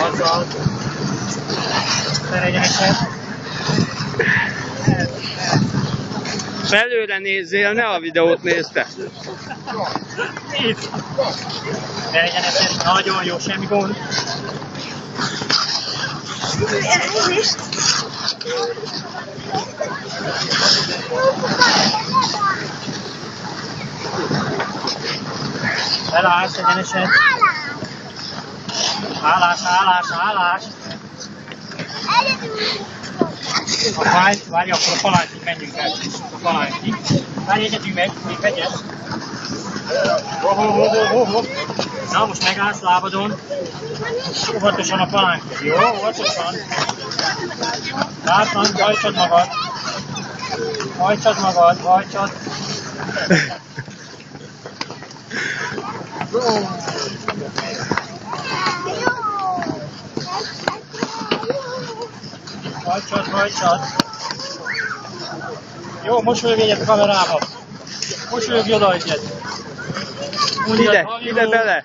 Azzal. Egyenesen. Előre nézzél, ne a videót nézte. Itt. Egyenesen, nagyon jó, semmi gond. Elállsz egyenesen. Állás. Várj, akkor a palántig menjünk el. A palántig. Várj, egyetünk meg, még vegyes. Ho. Na, most megállsz lábadon. Óvatosan a palánkig, jó? Óvatosan. Látlan, hajtsad magad. Hajtsad. Hajtsad. Jó, mosolyogj egyet a kamerába. Mosolyogj oda egyet. Ide bele.